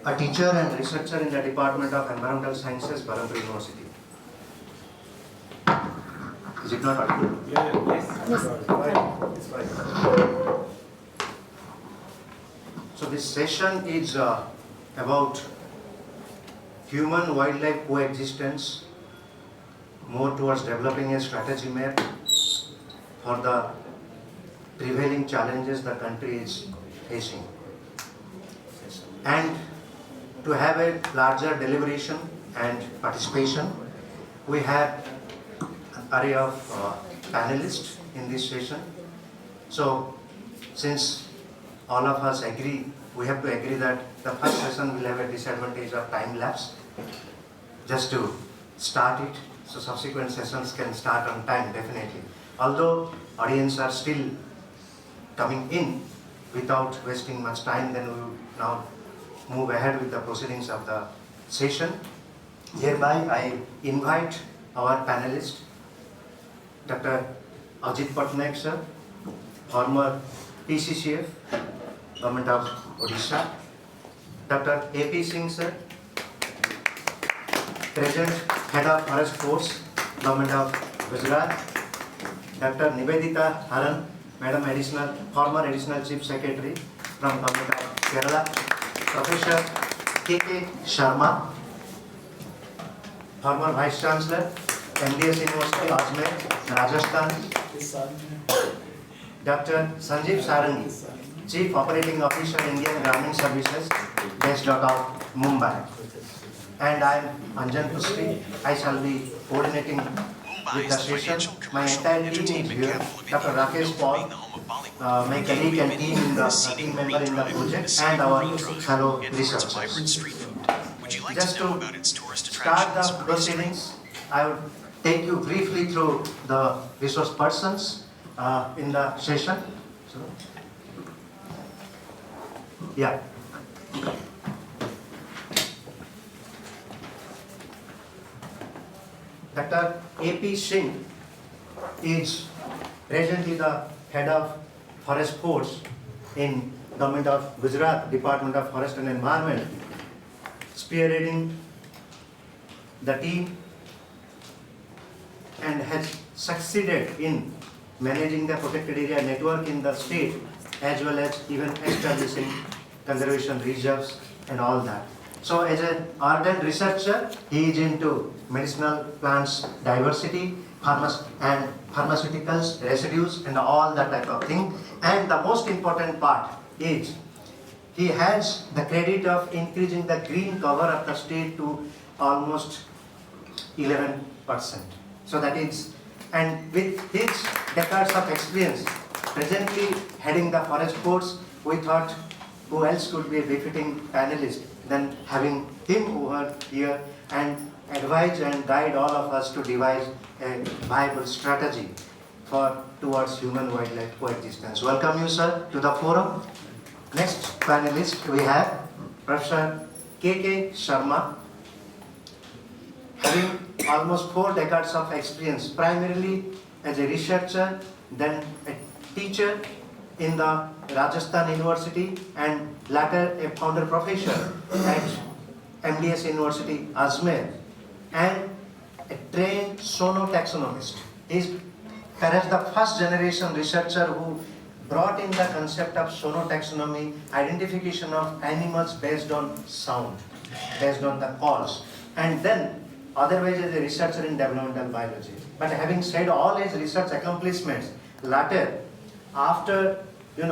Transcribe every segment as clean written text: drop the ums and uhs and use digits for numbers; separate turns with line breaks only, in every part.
a teacher and researcher in the Department of Environmental Sciences, Berkeley University. Is it not audible?
Yes.
It's fine. So this session is about human-wildlife coexistence, more towards developing a strategy map for the prevailing challenges the country is facing. And to have a larger deliberation and participation, we have an array of panelists in this session. So since all of us agree, we have to agree that the first session will have a disadvantage of time lapse, just to start it, so subsequent sessions can start on time definitely. Although audience are still coming in without wasting much time, then we will now move ahead with the proceedings of the session. Hereby I invite our panelist, Dr. Ajit Patnaik sir, former PCCF, Government of Odisha, Dr. A.P. Singh sir, present Head of Forest Force, Government of Gujarat, Dr. Nivedita Haran, Madam former Additional Chief Secretary from Government of Kerala, Professor K.K. Sharma, former Vice Chancellor, MDS University, Ajmer, Rajasthan, Dr. Sanjeev Sarangi, Chief Operating Officer, Indian Gramin Services, based out of Mumbai. And I am Anjan Pustri. I shall be coordinating with the session. My entire team is here. Dr. Rakesh Paul, my colleague and team member in the project, and our fellow researchers. Just to start the proceedings, I would take you briefly through the resource persons in the session. So, yeah. Dr. A.P. Singh is presently the head of Forest Force in Government of Gujarat, Department of Forest and Environment, spearheading the team and has succeeded in managing the protected area network in the state, as well as even establishing conservation reserves and all that. So as an ardent researcher, he is into medicinal plants diversity, and pharmaceuticals, residues, and all that type of thing. And the most important part is he has the credit of increasing the green cover of the state to almost 11%. So that is, and with his decades of experience, presently heading the forest force, we thought who else could be a befitting panelist than having him over here and advise and guide all of us to devise a viable strategy towards human-wildlife coexistence. Welcome you, sir, to the forum. Next panelist we have Professor K.K. Sharma, having almost 4 decades of experience, primarily as a researcher, then a teacher in the Rajasthan University, and later a founder professor at MDS University, Ajmer, and a trained sonotaxonomist. He is perhaps the first generation researcher who brought in the concept of sonotaxonomy, identification of animals based on sound, based on the calls, and then otherwise as a researcher in developmental biology. But having said all his research accomplishments, latter, after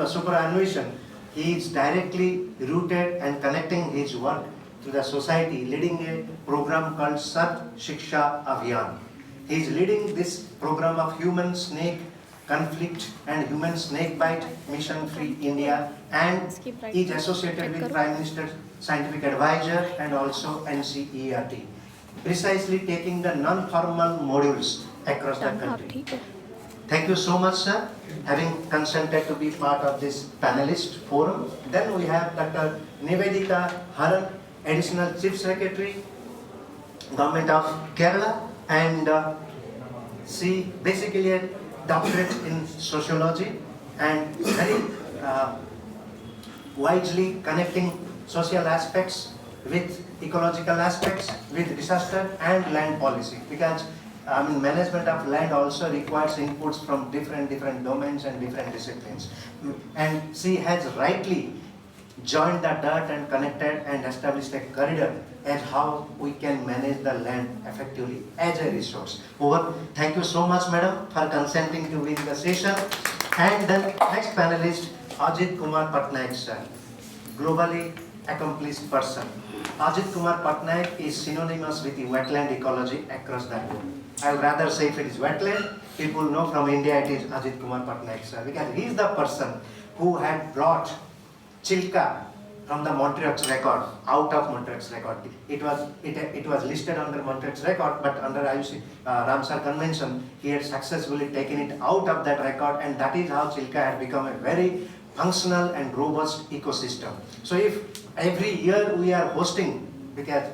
superannuation, he is directly rooted and connecting his work to the society, leading a program called Sat Shiksha Abhiyan. He is leading this program of human-snake conflict and human snake bite mission free India, and is associated with Prime Minister's scientific advisor and also NCERT, precisely taking the non-formal modules across the country. Thank you so much, sir, having consented to be part of this panelist forum. Then we have Dr. Nivedita Haran, Additional Chief Secretary, Government of Kerala, and she basically a doctorate in sociology and very wisely connecting social aspects with ecological aspects, with disaster and land policy, because management of land also requires inputs from different domains and different disciplines. And she has rightly joined the dirt and connected and established a corridor as how we can manage the land effectively as a resource. Over. Thank you so much, madam, for consenting to be in the session. And then next panelist, Ajit Kumar Patnaik sir, globally accomplished person. Ajit Kumar Patnaik is synonymous with the wetland ecology across the globe. I would rather say if it is wetland, people know from India it is Ajit Kumar Patnaik sir, because he is the person who had brought Chilka from the Montreux record, out of Montreux record. It was listed under Montreux record, but under IUC Ramsar Convention, he had successfully taken it out of that record, and that is how Chilka had become a very functional and robust ecosystem. So if every year we are hosting, because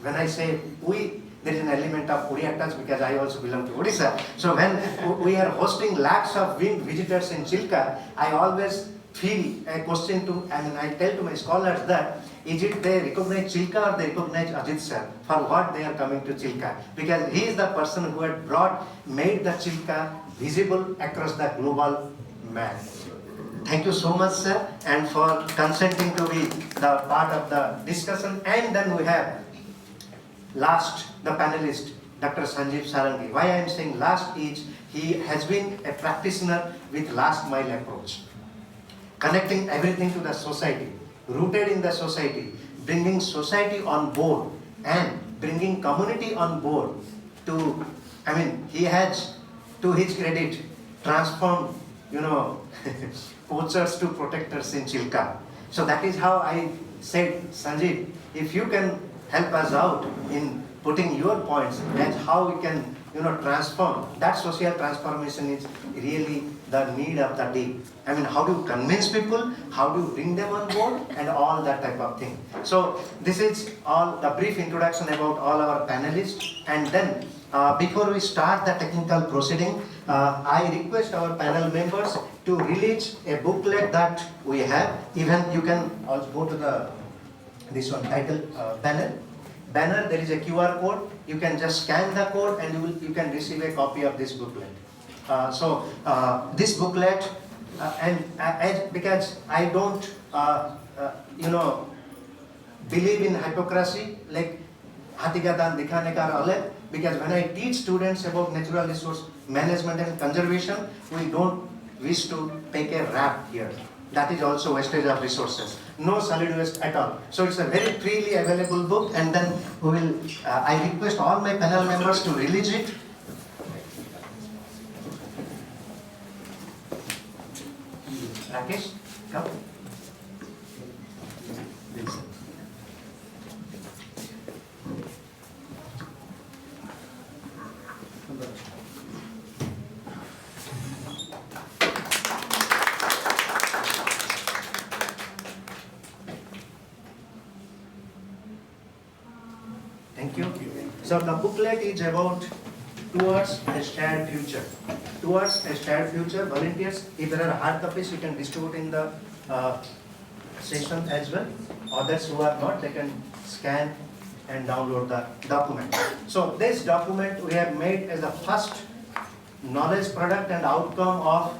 when I say we, there is an element of Odia touch because I also belong to Odisha. So when we are hosting lakhs of visitors in Chilka, I always feel a question to, I tell to my scholars that, is it they recognize Chilka or they recognize Ajit sir? For what they are coming to Chilka? Because he is the person who had made the Chilka visible across the global map. Thank you so much, sir, and for consenting to be the part of the discussion. And then we have last, the panelist, Dr. Sanjeev Sarangi. Why I am saying last is, he has been a practitioner with last mile approach, connecting everything to the society, rooted in the society, bringing society on board and bringing community on board to, he has, to his credit, transformed, poachers to protectors in Chilka. So that is how I said, Sanjeev, if you can help us out in putting your points, that's how we can, transform. That social transformation is really the need of the day. How do you convince people? How do you bring them on board? And all that type of thing. So this is all the brief introduction about all our panelists. And then before we start the technical proceeding, I request our panel members to release a booklet that we have. Even you can also go to this one title banner. There is a QR code. You can just scan the code and you can receive a copy of this booklet. This booklet, because I don't, believe in hypocrisy, like Hathi ka dant dikhane ka alag, because when I teach students about natural resource management and conservation, we don't wish to take a rap here. That is also wastage of resources. No solid waste at all. So it's a very freely available book, and then we will, I request all my panel members to release it. Rakesh, come. Thank you. So the booklet is about Towards a Shared Future. Towards a Shared Future, volunteers, if there are hard copies, you can distribute in the session as well. Others who are not, they can scan and download the document. So this document we have made as the first knowledge product and outcome of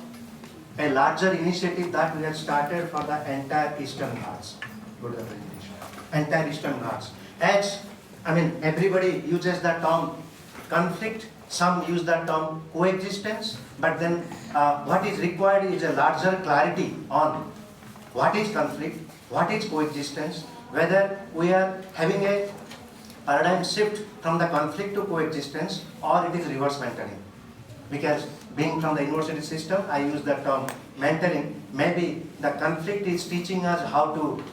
a larger initiative that we have started for the entire Eastern Ghats. Go to the presentation. Entire Eastern Ghats. As everybody uses the term conflict, some use the term coexistence, but then what is required is a larger clarity on what is conflict, what is coexistence, whether we are having a paradigm shift from the conflict to coexistence or it is reverse mentoring. Because being from the university system, I use the term mentoring. Maybe the conflict is teaching us how to,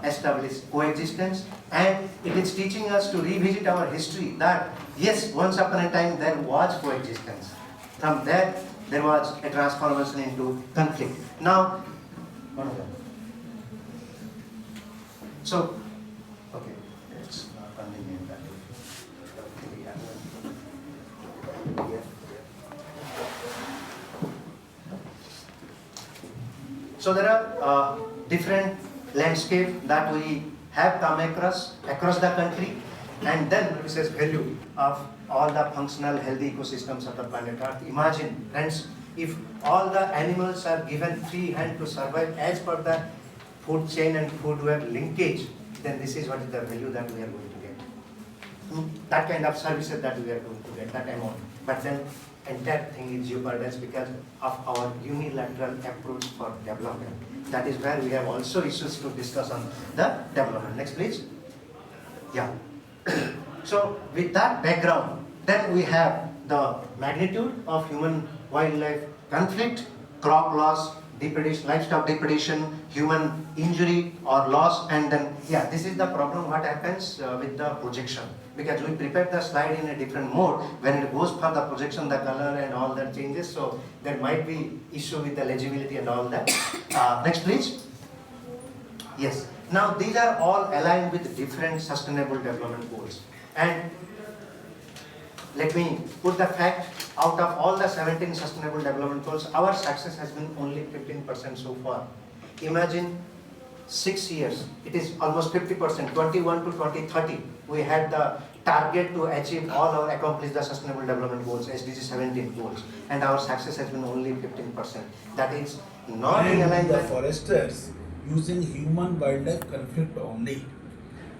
establish coexistence, and it is teaching us to revisit our history that yes, once upon a time there was coexistence. From there, there was a transformation into conflict. Now, so, okay, it's not convenient that way. So there are different landscape that we have come across the country, and then this is value of all the functional healthy ecosystems of the planet Earth. Imagine, friends, if all the animals are given free hand to survive as per the food chain and food web linkage, then this is what is the value that we are going to get. That kind of services that we are going to get, that amount. But then entire thing is jeopardized because of our unilateral approach for development. That is where we have also issues to discuss on the development. Next, please. Yeah. So with that background, then we have the magnitude of human-wildlife conflict, crop loss, depredation, livestock depredation, human injury or loss, and then, yeah, this is the problem what happens with the projection. Because we prepare the slide in a different mode. When it goes for the projection, the color and all that changes, so there might be issue with the legibility and all that. Next, please. Yes. Now, these are all aligned with different sustainable development goals. And let me put the fact, out of all the 17 sustainable development goals, our success has been only 15% so far. Imagine 6 years, it is almost 50%, 21 to 2030. We had the target to achieve all or accomplish the sustainable development goals, SDG 17 goals, and our success has been only 15%. That is not in alignment.
The foresters using human-wildlife conflict only.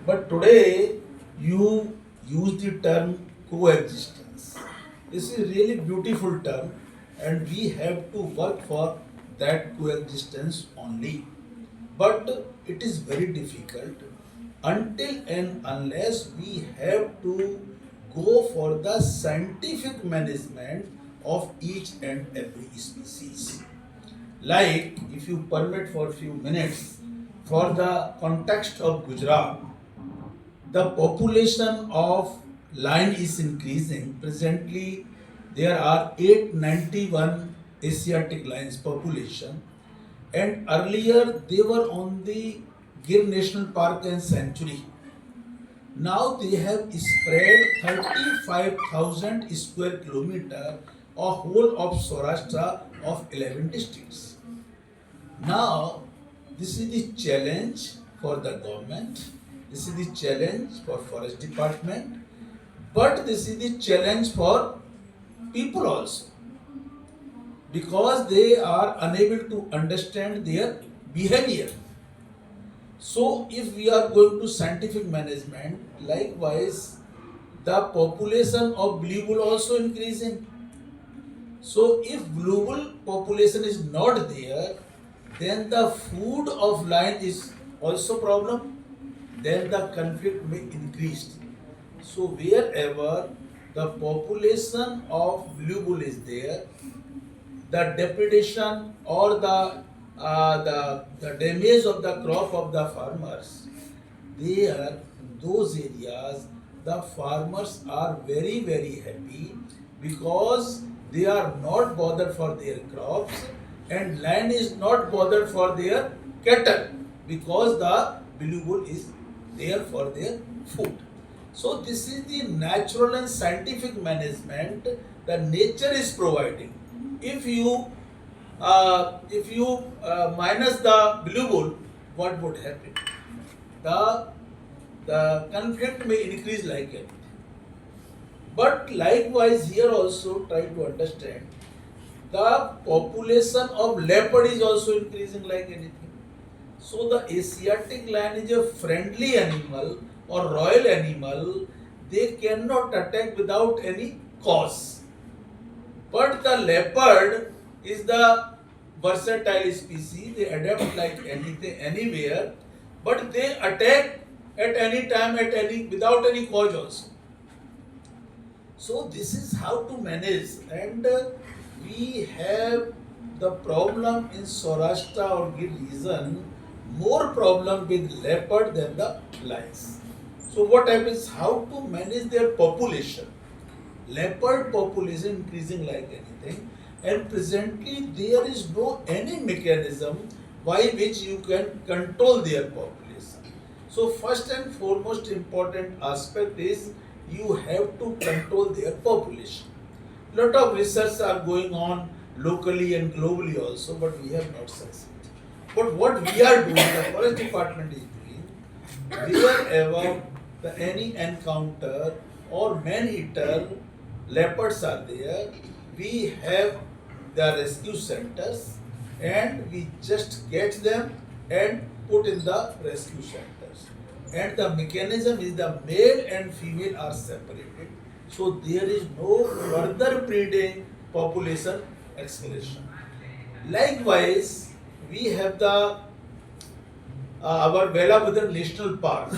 But today, you use the term coexistence. This is a really beautiful term, and we have to work for that coexistence only. But it is very difficult until and unless we have to go for the scientific management of each and every species. Like, if you permit for a few minutes, for the context of Gujarat, the population of lion is increasing. Presently, there are 891 Asiatic lions population, and earlier they were on the Gir National Park and Sanctuary. Now they have spread 35,000 square kilometer, a whole of Saurashtra of 11 districts. Now, this is the challenge for the government, this is the challenge for forest department, but this is the challenge for people also, because they are unable to understand their behavior. So if we are going to scientific management, likewise the population of blue bull also increasing. So if blue bull population is not there, then the food of lion is also problem, then the conflict may increase. So wherever the population of blue bull is there, the depredation or the damage of the crop of the farmers, there, those areas, the farmers are very, very happy because they are not bothered for their crops, and land is not bothered for their cattle because the blue bull is there for their food. So this is the natural and scientific management that nature is providing. If you minus the blue bull, what would happen? The conflict may increase like it. But likewise here also try to understand, the population of leopard is also increasing like anything. So the Asiatic lion is a friendly animal or royal animal. They cannot attack without any cause. But the leopard is the versatile species. They adapt like anything, anywhere, but they attack at any time, without any cause also. So this is how to manage, and we have the problem in Saurashtra or Gir region, more problem with leopard than the lions. So what happens? How to manage their population? Leopard population increasing like anything, and presently there is no any mechanism by which you can control their population. So first and foremost important aspect is you have to control their population. Lot of research are going on locally and globally also, but we have not succeeded. But what we are doing, the forest department is doing, wherever any encounter or man-eater leopards are there, we have the rescue centers and we just catch them and put in the rescue centers. And the mechanism is the male and female are separated, so there is no further breeding population escalation. Likewise, we have the our Velabhadra National Park,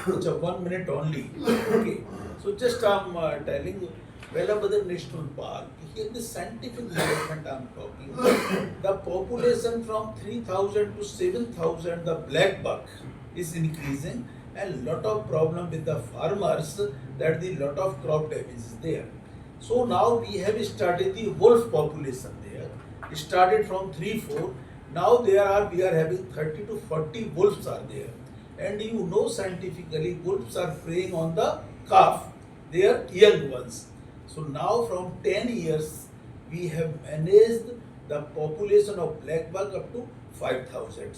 which are 1 minute only. Okay, so just I'm telling you, Velabhadra National Park. Here, the scientific development I'm talking. The population from 3,000 to 7,000, the black buck is increasing, and lot of problem with the farmers that the lot of crop damage is there. So now we have started the wolf population there. It started from 3-4. Now we are having 30 to 40 wolves are there. And you know scientifically wolves are preying on the calf, their young ones. So now from 10 years we have managed the population of black buck up to 5,000.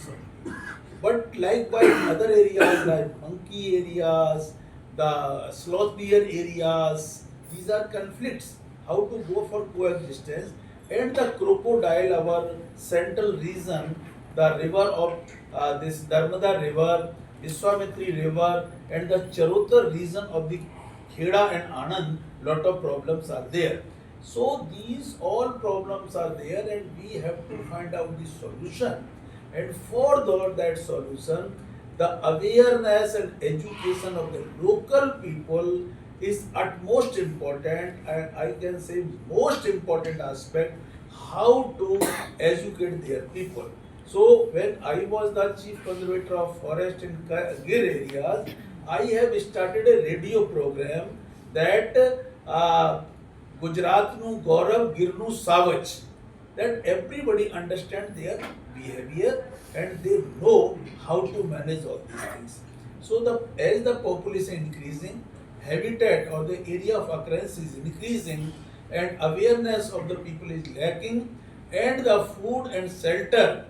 But likewise in other areas like monkey areas, the sloth bear areas, these are conflicts. How to go for coexistence. And the crocodile, our central region, the river of this Narmada river, Vishwamitri river, and the Charotar region of the Kheda and Anand, lot of problems are there. So these all problems are there, and we have to find out the solution. And for that solution, the awareness and education of the local people is utmost important, and I can say most important aspect, how to educate their people. So when I was the chief conservator of forest in Gir areas, I have started a radio program that Gujarat nu Gaurav, Gir nu Savach, that everybody understand their behavior and they know how to manage all these things. So as the population increasing, habitat or the area of occurrence is increasing, and awareness of the people is lacking, and the food and shelter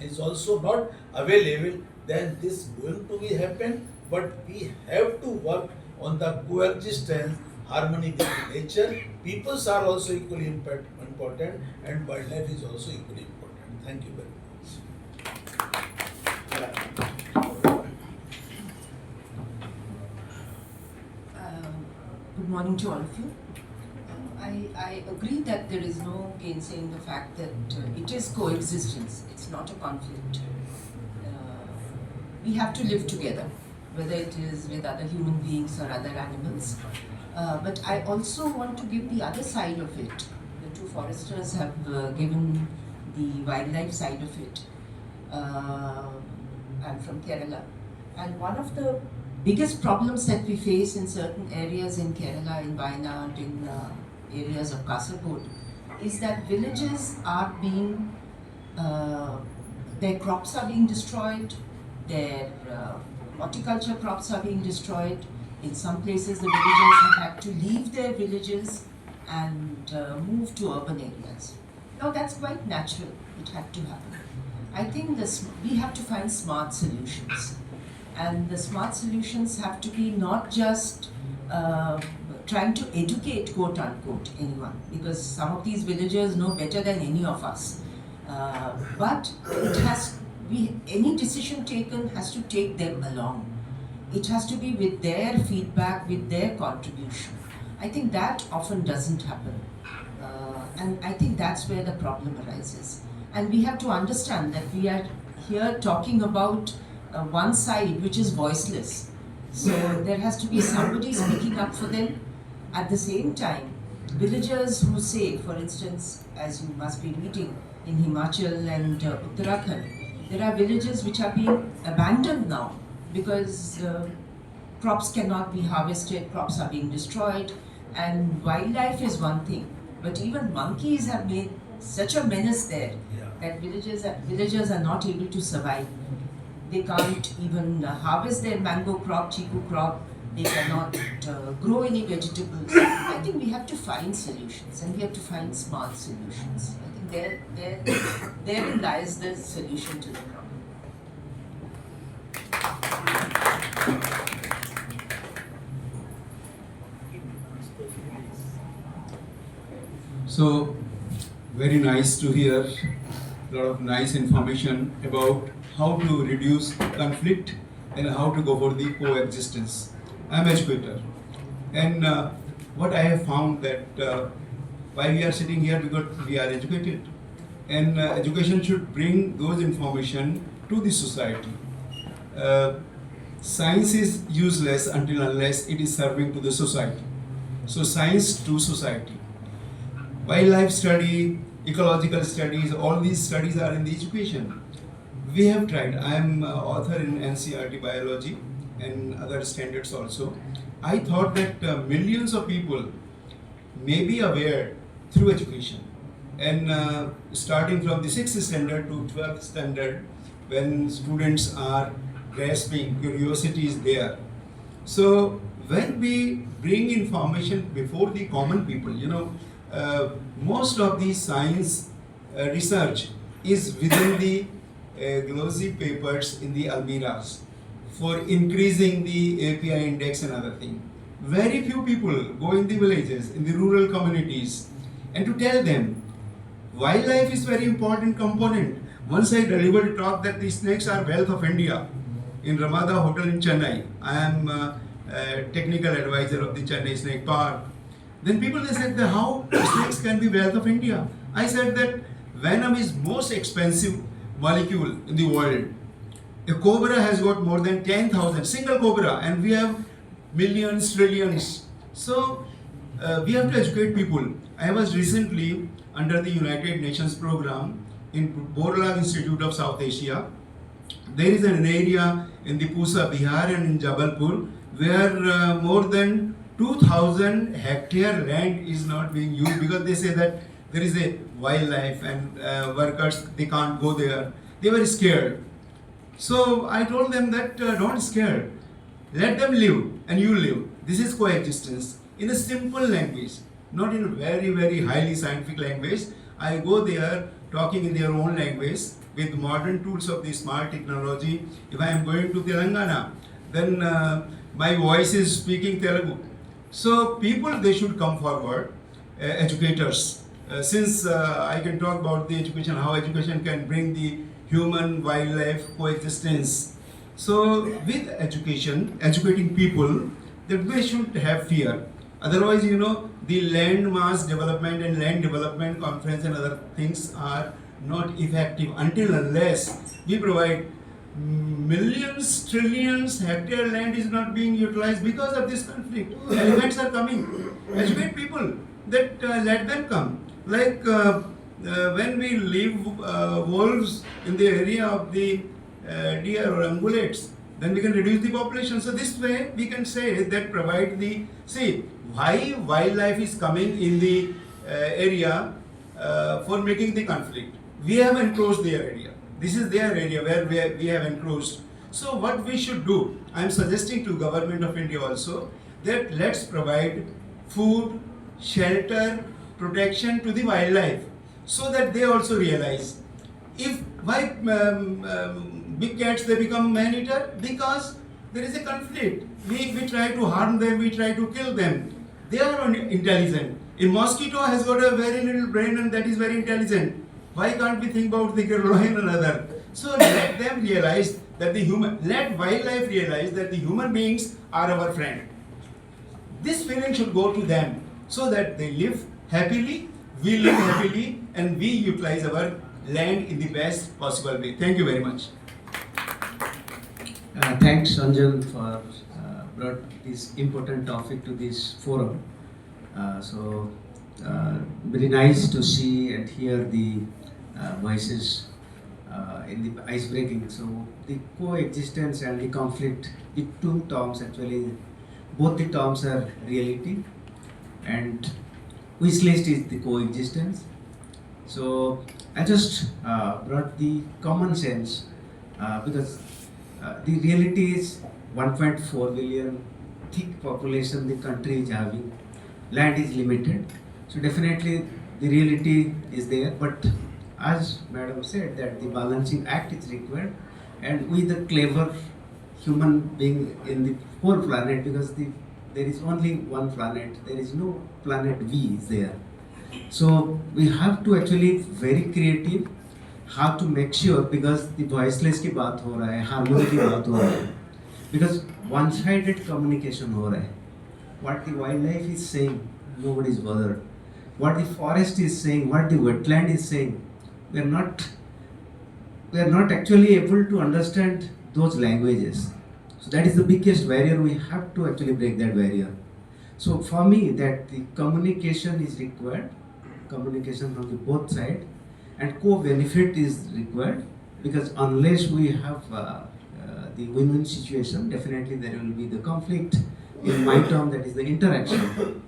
is also not available, then this going to be happen. But we have to work on the coexistence, harmony with nature. Peoples are also equally important, and wildlife is also equally important. Thank you very much.
Good morning to all of you. I agree that there is no gainsaying the fact that it is coexistence, it's not a conflict. We have to live together, whether it is with other human beings or other animals. But I also want to give the other side of it. The two foresters have given the wildlife side of it. I'm from Kerala, and one of the biggest problems that we face in certain areas in Kerala, in Wayanad, in areas of Kasaragod, is that villages are being, their crops are being destroyed, their horticulture crops are being destroyed. In some places, the villagers have had to leave their villages and move to urban areas. Now, that's quite natural. It had to happen. I think we have to find smart solutions. And the smart solutions have to be not just trying to educate, quote unquote, anyone, because some of these villagers know better than any of us. But any decision taken has to take them along. It has to be with their feedback, with their contribution. I think that often doesn't happen. And I think that's where the problem arises. And we have to understand that we are here talking about one side which is voiceless. So there has to be somebody speaking up for them. At the same time, villagers who say, for instance, as you must be reading, in Himachal and Uttarakhand, there are villages which are being abandoned now because crops cannot be harvested, crops are being destroyed, and wildlife is one thing, but even monkeys have made such a menace there that villagers are not able to survive. They can't even harvest their mango crop, chiku crop. They cannot grow any vegetables. I think we have to find solutions, and we have to find smart solutions. I think therein lies the solution to the problem.
So, very nice to hear a lot of nice information about how to reduce conflict and how to go for the coexistence. I'm an educator, and what I have found that why we are sitting here because we are educated, and education should bring those information to the society. Uh, Science is useless until unless it is serving to the society. So science to society. Wildlife study, ecological studies, all these studies are in the education. We have tried. I am author in NCERT biology and other standards also. I thought that millions of people may be aware through education. And starting from the 6th standard to 12th standard, when students are grasping, curiosity is there. So when we bring information before the common people, most of the science research is within the glossy papers in the almiras for increasing the API index and other thing. Very few people go in the villages, in the rural communities, and to tell them wildlife is very important component. Once I delivered a talk that the snakes are wealth of India in Ramada Hotel in Chennai. I am technical advisor of the Chennai Snake Park. Then people they said that how snakes can be wealth of India. I said that venom is most expensive molecule in the world. A cobra has got more than 10,000 single cobra, and we have millions, trillions. So we have to educate people. I was recently under the United Nations program in Borla Institute of South Asia. There is an area in the Pusa, Bihar, and in Jabalpur where more than 2,000 hectare land is not being used because they say that there is a wildlife and workers they can't go there. They were scared. So I told them that don't scare. Let them live and you live. This is coexistence in a simple language, not in a very, very highly scientific language. I go there talking in their own language with modern tools of the smart technology. If I am going to Telangana, then my voice is speaking Telugu. So people, they should come forward, educators. Since I can talk about the education, how education can bring the human-wildlife coexistence. So with education, educating people, that they should have fear. Otherwise, the land mass development and land development conference and other things are not effective until unless we provide millions, trillions hectare land is not being utilized because of this conflict. Elephants are coming. Educate people that let them come. Like when we leave wolves in the area of the deer or ungulates, then we can reduce the population. So this way we can say that provide the, see why wildlife is coming in the area for making the conflict. We have enclosed their area. This is their area where we have enclosed. So what we should do, I am suggesting to Government of India also that let's provide food, shelter, protection to the wildlife so that they also realize if why big cats they become man-eater because there is a conflict. We try to harm them, we try to kill them. They are intelligent. A mosquito has got a very little brain and that is very intelligent. Why can't we think about the lion and other? So let them realize that let wildlife realize that the human beings are our friend. This feeling should go to them so that they live happily, we live happily, and we utilize our land in the best possible way. Thank you very much.
Thanks, Sanjan, for brought this important topic to this forum. Very nice to see and hear the voices in the ice breaking. So the coexistence and the conflict, the two terms actually, both the terms are reality, and wish list is the coexistence. So I just brought the common sense because the reality is 1.4 billion thick population the country is having. Land is limited. So definitely the reality is there, but as Madam said that the balancing act is required, and with the clever human being in the whole planet, because there is only one planet, there is no planet V is there. So we have to actually very creative, how to make sure, because the voiceless की बात हो रहा है, harmony की बात हो रहा है, because one-sided communication हो रहा है. What the wildlife is saying, nobody is bothered. What the forest is saying, what the wetland is saying, we are not actually able to understand those languages. So that is the biggest barrier. We have to actually break that barrier. So for me, that the communication is required, communication from the both side, and co-benefit is required, because unless we have the win-win situation, definitely there will be the conflict. In my term, that is the interaction.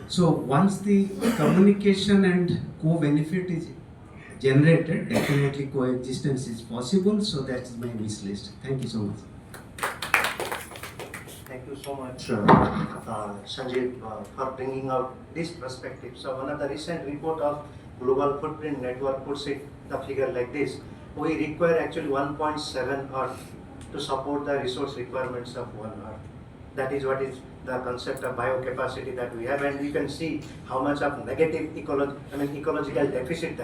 So once the communication and co-benefit is generated, definitely coexistence is possible. So that is my wish list. Thank you so much.
Thank you so much, Sanjeev, for bringing out this perspective. So one of the recent report of Global Footprint Network puts it the figure like this: we require actually 1.7 Earth to support the resource requirements of 1 Earth. That is what is the concept of biocapacity that we have, and we can see how much of negative ecological deficit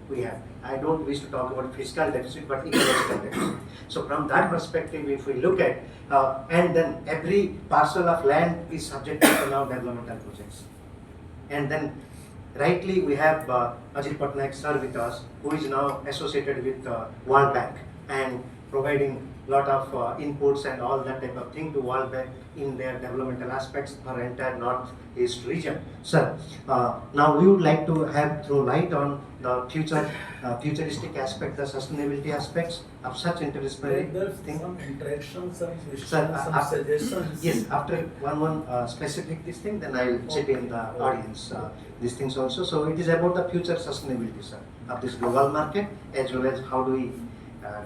we have. I don't wish to talk about fiscal deficit, but ecological deficit. So from that perspective, if we look at, and then every parcel of land is subject to now developmental projects. And then rightly we have Ajit Patnaik sir with us, who is now associated with World Bank and providing lot of inputs and all that type of thing to World Bank in their developmental aspects for entire Northeast region. Sir, now we would like to have throw light on the futuristic aspect, the sustainability aspects of such interdisciplinary
There's
thing.
some interaction, some questions,
Sir,
some suggestions.
Yes, after one specific this thing, then I will chip in the audience these things also. So it is about the future sustainability, sir, of this global market, as well as how do we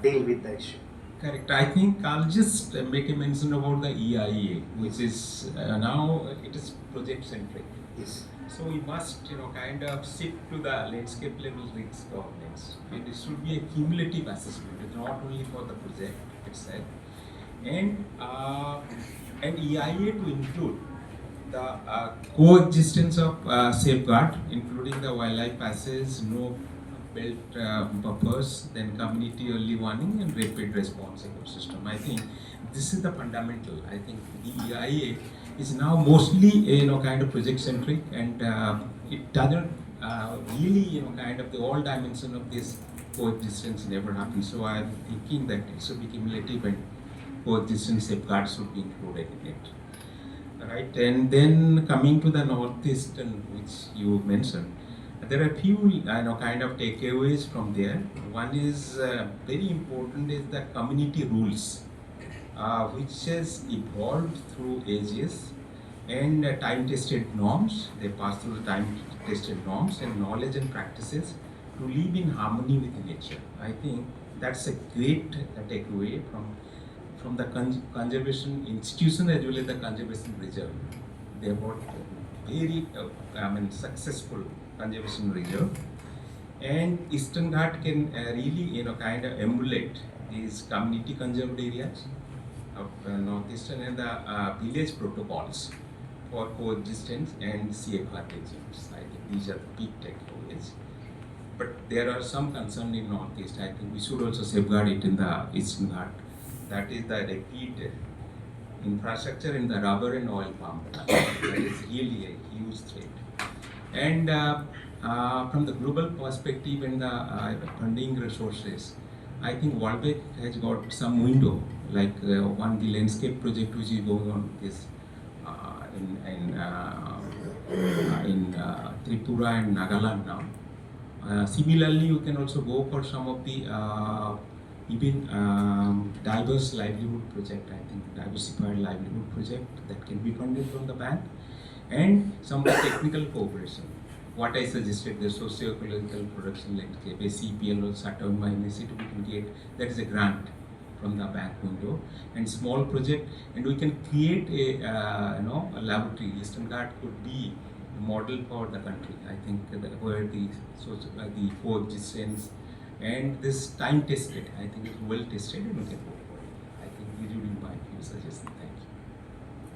deal with the issue.
Correct. I think I'll just make a mention about the EIA, which is now it is project centric.
Yes.
So we must, kind of shift to the landscape level risk governance. And it should be a cumulative assessment, it's not only for the project itself. And EIA to include the coexistence of safeguard, including the wildlife passage, no belt buffers, then community early warning and rapid response ecosystem. I think this is the fundamental. I think the EIA is now mostly kind of project centric, and it doesn't really kind of the all dimension of this coexistence never happens. So I'm thinking that it should be cumulative and coexistence safeguards should be included in it. Right, and then coming to the northeastern, which you mentioned, there are a few kind of takeaways from there. One is very important is the community rules, which has evolved through ages, and time-tested norms. They pass through the time-tested norms and knowledge and practices to live in harmony with nature. I think that's a great takeaway from the conservation institution as well as the conservation reserve. They have got very successful conservation reserve, and Eastern Ghat can really kind of emulate these community conserved areas of northeastern and the village protocols for coexistence and CFR regimes. I think these are the big takeaways. But there are some concern in northeast. I think we should also safeguard it in the Eastern Ghat. That is the repeat infrastructure in the rubber and oil palm. That is really a huge threat. And from the global perspective and the funding resources, I think World Bank has got some window, like one the landscape project which is going on is in Tripura and Nagaland now. Similarly, you can also go for some of the even diverse livelihood project. I think diversified livelihood project that can be funded from the bank, and some of the technical cooperation. What I suggested, the socio-ecological production landscape, a CPL or Saturn minus it, we can get, that is a grant from the bank window, and small project, and we can create a laboratory. Eastern Ghat could be a model for the country. I think where the coexistence and this time tested, I think it's well tested and we can go for it. I think these would be my few suggestions. Thank you.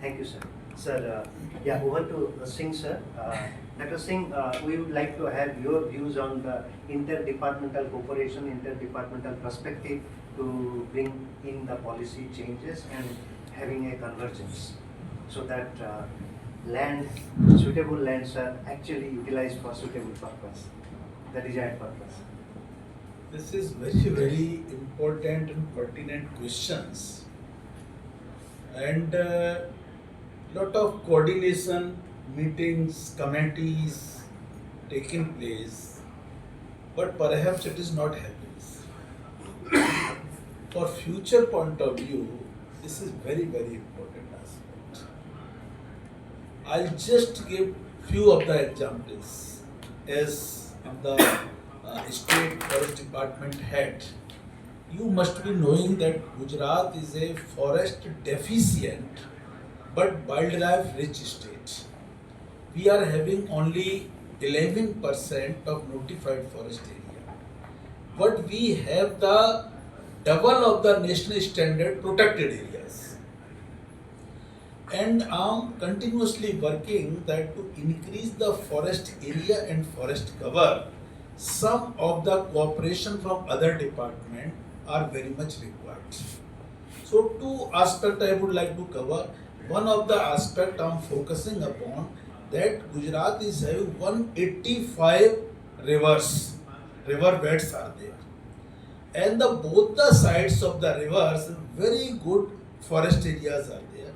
Thank you, sir. Sir, yeah, over to Singh, sir. Dr. Singh, we would like to have your views on the interdepartmental cooperation, interdepartmental perspective to bring in the policy changes and having a convergence so that suitable lands are actually utilized for suitable purpose, the desired purpose.
This is very important and pertinent questions. And lot of coordination, meetings, committees taking place, but perhaps it is not happening. For future point of view, this is very important aspect. I'll just give few of the examples. As the State Forest Department head, you must be knowing that Gujarat is a forest deficient but wildlife rich state. We are having only 11% of notified forest area, but we have the double of the national standard protected areas. And I'm continuously working that to increase the forest area and forest cover, some of the cooperation from other departments are very much required. So two aspects I would like to cover. One of the aspect I'm focusing upon that Gujarat is having 185 rivers, river beds are there. And both the sides of the rivers, very good forest areas are there.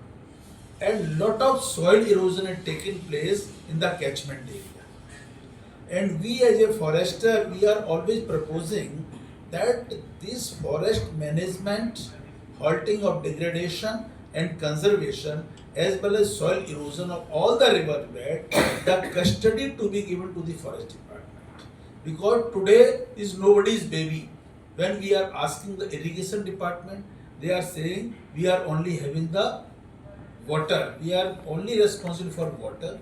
And lot of soil erosion is taking place in the catchment area. And we as a forester, we are always proposing that this forest management, halting of degradation and conservation as well as soil erosion of all the river bed, the custody to be given to the forest department. Because today is nobody's baby. When we are asking the irrigation department, they are saying we are only having the water. We are only responsible for water.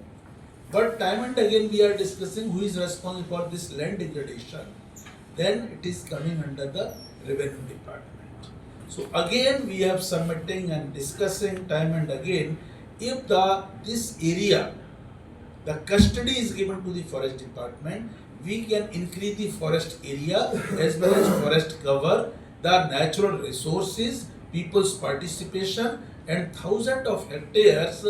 But time and again we are discussing who is responsible for this land degradation. Then it is coming under the revenue department. So again we are submitting and discussing time and again, if this area, the custody is given to the forest department, we can increase the forest area as well as forest cover, the natural resources, people's participation, and thousands of hectares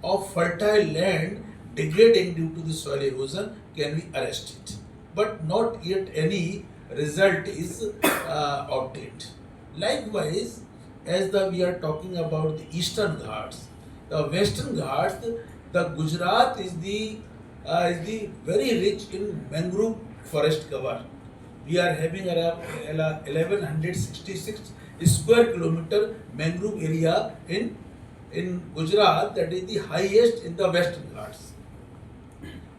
of fertile land degrading due to the soil erosion can be arrested. But not yet any result is obtained. Likewise, as we are talking about the eastern Ghats, the western Ghats, the Gujarat is the very rich in mangrove forest cover. We are having around 1166 square kilometer mangrove area in Gujarat, that is the highest in the western Ghats.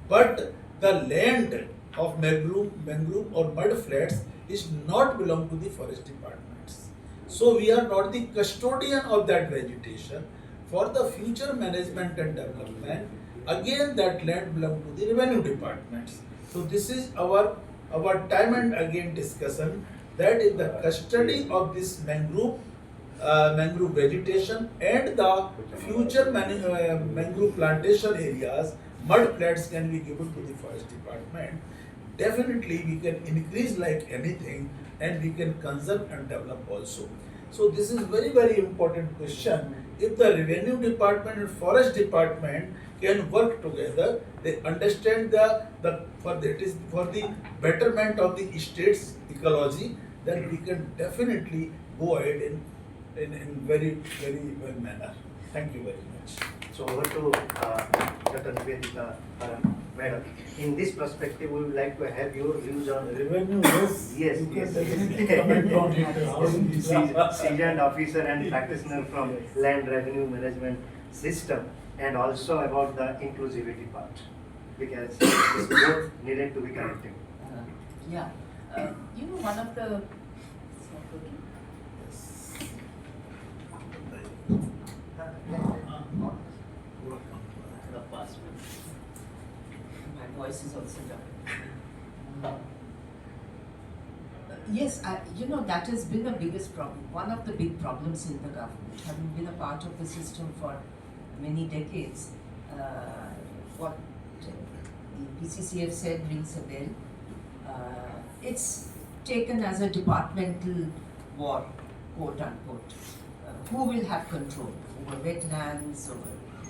But the land of mangrove or mud flats is not belong to the forest departments. So we are not the custodian of that vegetation. For the future management and development, again that land belong to the revenue departments. So this is our time and again discussion that in the custody of this mangrove vegetation and the future mangrove plantation areas, mud flats can be given to the forest department. Definitely we can increase like anything and we can conserve and develop also. So this is very important question. If the revenue department and forest department can work together, they understand for the betterment of the state's ecology, then we can definitely go ahead in very well manner. Thank you very much.
So over to Dr. Nivedita Param. Madam, in this perspective, we would like to have your views on
Revenue, yes.
Yes,
You can
yes.
definitely comment on it.
Seasoned officer and practitioner from land revenue management system, and also about the inclusivity part, because it's both needed to be connected.
Yeah. One of the. It's not working? The password. My voice is also down. Yes, that has been the biggest problem. One of the big problems in the government, having been a part of the system for many decades, what the PCCF said rings a bell. It's taken as a departmental war, quote unquote. Who will have control over wetlands?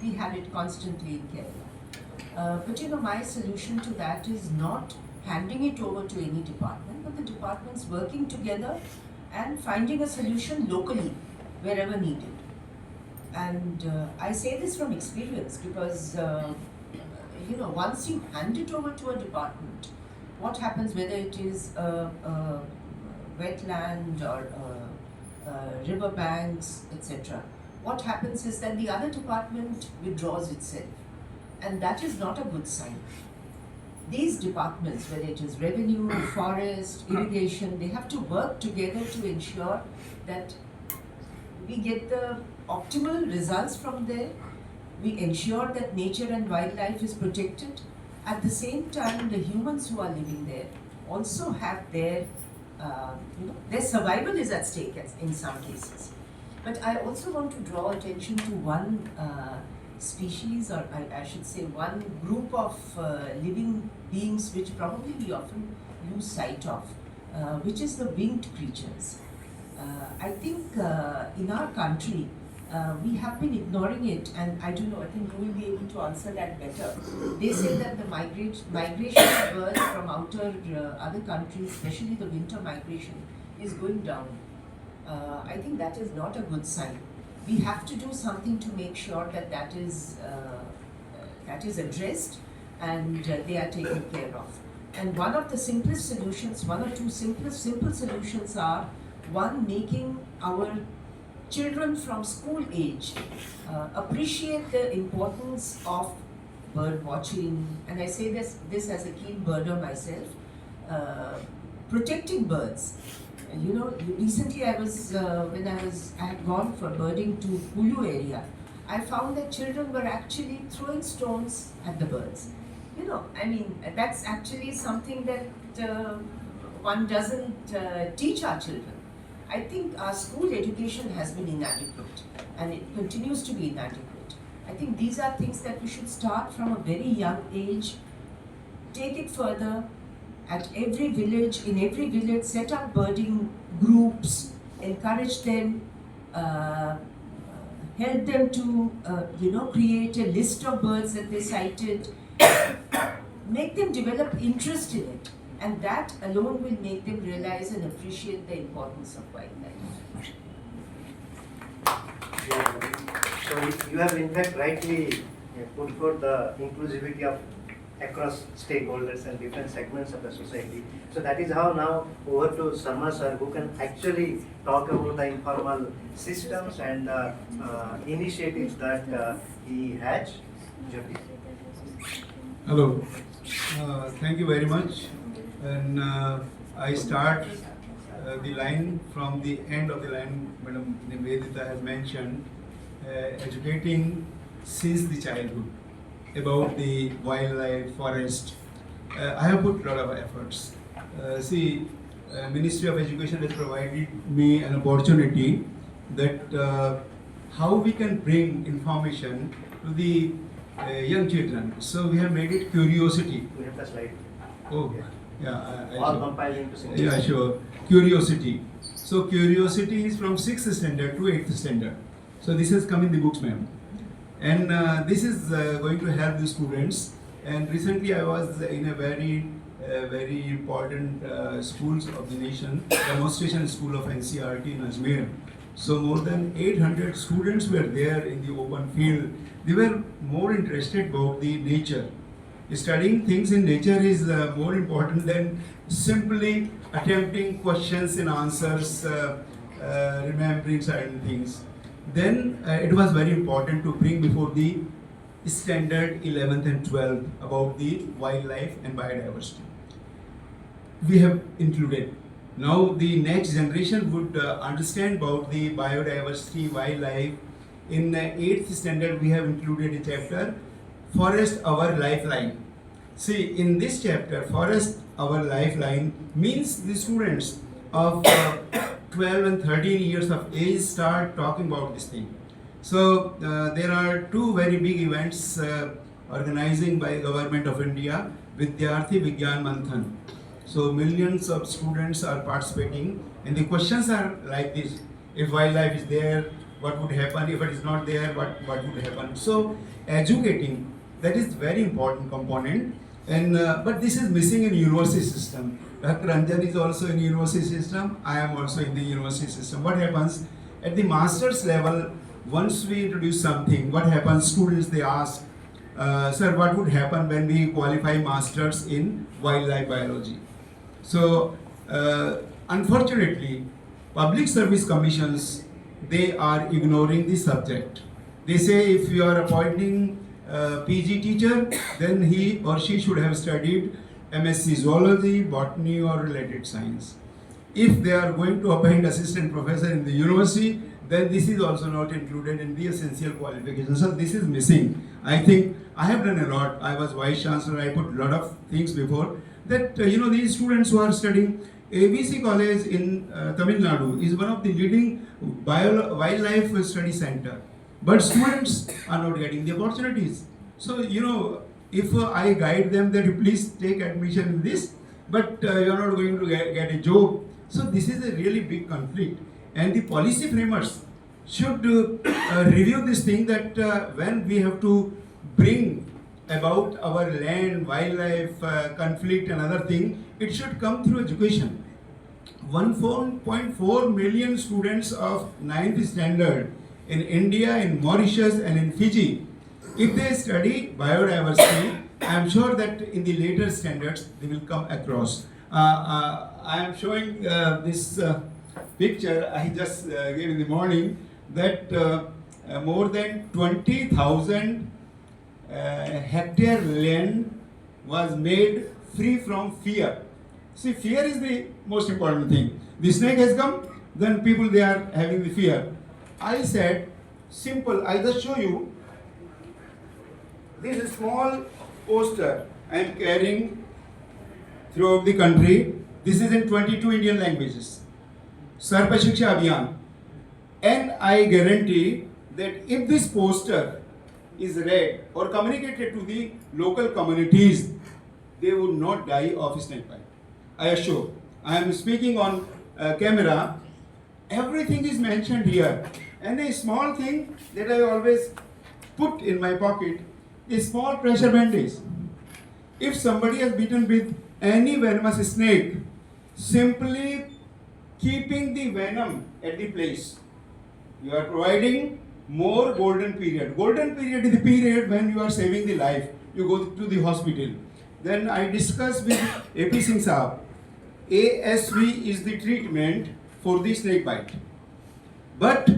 We have it constantly in Kerala. But you know, my solution to that is not handing it over to any department, but the departments working together and finding a solution locally wherever needed. And I say this from experience because you know, once you hand it over to a department, what happens, whether it is a wetland or river banks, etc., what happens is that the other department withdraws itself, and that is not a good sign. These departments, whether it is revenue, forest, irrigation, they have to work together to ensure that we get the optimal results from there. We ensure that nature and wildlife is protected. At the same time, the humans who are living there also have their, you know, their survival is at stake in some cases. But I also want to draw attention to one species, or I should say one group of living beings which probably we often lose sight of, which is the winged creatures. I think in our country, we have been ignoring it, and I don't know, I think you will be able to answer that better. They say that the migration of birds from other countries, especially the winter migration, is going down. I think that is not a good sign. We have to do something to make sure that that is addressed and they are taken care of. And one of the simplest solutions, one or two simple solutions are, one, making our children from school age appreciate the importance of bird watching, and I say this as a keen birder myself, protecting birds. You know, recently I had gone for birding to Kulu area. I found that children were actually throwing stones at the birds. You know, I mean, that's actually something that one doesn't teach our children. I think our school education has been inadequate, and it continues to be inadequate. I think these are things that we should start from a very young age, take it further. At every village, in every village, set up birding groups, encourage them, help them to, you know, create a list of birds that they sighted, make them develop interest in it, and that alone will make them realize and appreciate the importance of wildlife.
So you have in fact rightly put forth the inclusivity of across stakeholders and different segments of the society. So that is how now over to Sarma sir, who can actually talk about the informal systems and initiatives that he has. Jyoti.
Hello, thank you very much. And I start the line from the end of the line, Madam Nivedita has mentioned, educating since the childhood about the wildlife, forest. I have put a lot of efforts. Ministry of Education has provided me an opportunity that how we can bring information to the young children. So we have made it curiosity.
We have the slide.
Oh, yeah.
All compiled into single.
Yeah, sure. Curiosity. So curiosity is from 6th standard to 8th standard. So this has come in the books, ma'am. And this is going to help the students. And recently I was in a very important schools of the nation, demonstration school of NCERT in Ajmer. So more than 800 students were there in the open field. They were more interested about the nature. Studying things in nature is more important than simply attempting questions and answers, remembering certain things. Then it was very important to bring before the standard 11th and 12th about the wildlife and biodiversity. We have included. Now the next generation would understand about the biodiversity, wildlife. In 8th standard we have included a chapter, Forest Our Lifeline. See, in this chapter, Forest Our Lifeline means the students of 12 and 13 years of age start talking about this thing. So there are two very big events organizing by Government of India, Vidyarthi Vigyan Manthan. So millions of students are participating, and the questions are like this: if wildlife is there, what would happen? If it is not there, what would happen? So educating, that is very important component, and but this is missing in university system. Dr. Ranjan is also in university system. I am also in the university system. What happens at the master's level? Once we introduce something, what happens? Students they ask, sir, what would happen when we qualify masters in wildlife biology? So, unfortunately, public service commissions, they are ignoring the subject. They say if you are appointing a PG teacher, then he or she should have studied MSc zoology, botany or related science. If they are going to appoint assistant professor in the university, then this is also not included in the essential qualifications. So this is missing. I think I have done a lot. I was vice chancellor. I put a lot of things before that. These students who are studying ABC College in Tamil Nadu is one of the leading wildlife study center. But students are not getting the opportunities. So if I guide them that you please take admission in this, but you are not going to get a job. So this is a really big conflict. And the policy framers should review this thing that when we have to bring about our land, wildlife, conflict and other thing, it should come through education. 1.4 million students of 9th standard in India, in Mauritius and in Fiji, if they study biodiversity, I am sure that in the later standards they will come across. I am showing this picture I just gave in the morning that more than 20,000 hectare land was made free from fear. See, fear is the most important thing. The snake has come, then people they are having the fear. I said, simple, I just show you this small poster I am carrying throughout the country. This is in 22 Indian languages. Sarpa Shiksha Abhiyan. And I guarantee that if this poster is read or communicated to the local communities, they would not die of snake bite. I assure. I am speaking on camera. Everything is mentioned here. And a small thing that I always put in my pocket is small pressure bandage. If somebody has bitten with any venomous snake, simply keeping the venom at the place, you are providing more golden period. Golden period is the period when you are saving the life. You go to the hospital. Then I discussed with AP Singh Saab. ASV is the treatment for the snake bite. But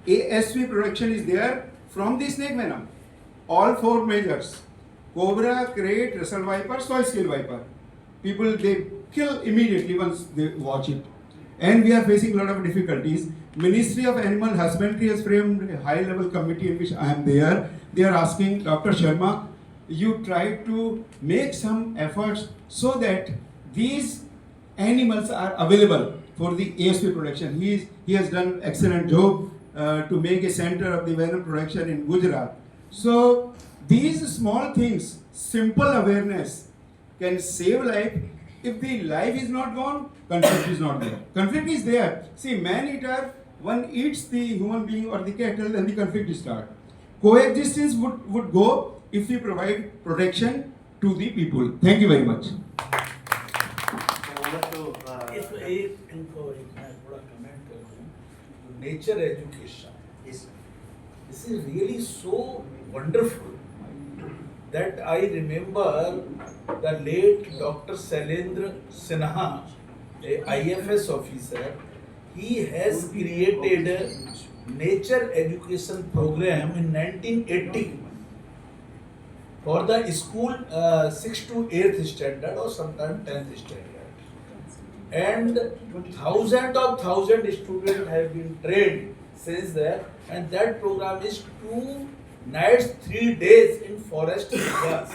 ASV production is there from the snake venom. All four measures: cobra, crate, Russell viper, soil scale viper. People they kill immediately once they watch it. And we are facing a lot of difficulties. Ministry of Animal Husbandry has framed a high-level committee in which I am there. They are asking Dr. Sharma, you try to make some efforts so that these animals are available for the ASV production. He has done excellent job to make a center of the venom production in Gujarat. So these small things, simple awareness can save life. If the life is not gone, conflict is not there. Conflict is there. See, man-eater, one eats the human being or the cattle and the conflict starts. Coexistence would go if we provide protection to the people. Thank you very much.
If इनको मैं थोड़ा comment कर दूं, nature education.
Yes.
This is really so wonderful that I remember the late Dr. Sailendra Sinha, a IFS officer. He has created a nature education program in 1980 for the school 6th to 8th standard or sometimes 10th standard. And thousands of students have been trained since that, and that program is 2 nights, 3 days in forest areas.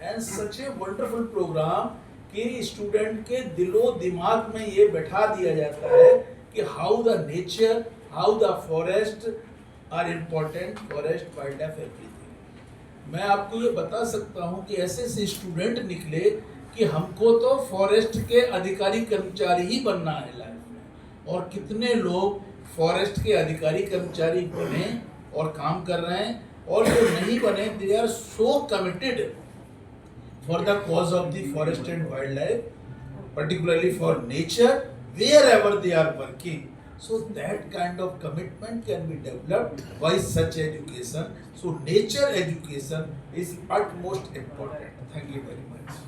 And such a wonderful program कि student के दिलो दिमाग में ये बैठा दिया जाता है कि how the nature, how the forest are important, forest, wildlife, everything. मैं आपको ये बता सकता हूँ कि ऐसे ऐसे स्टूडेंट निकले कि हमको तो फॉरेस्ट के अधिकारी कर्मचारी ही बनना है लाइफ में, और कितने लोग फॉरेस्ट के अधिकारी कर्मचारी बने और काम कर रहे हैं, और जो नहीं बने they are so committed for the cause of the forest and wildlife, particularly for nature, wherever they are working. So that kind of commitment can be developed by such education. So nature education is utmost important. Thank you very much.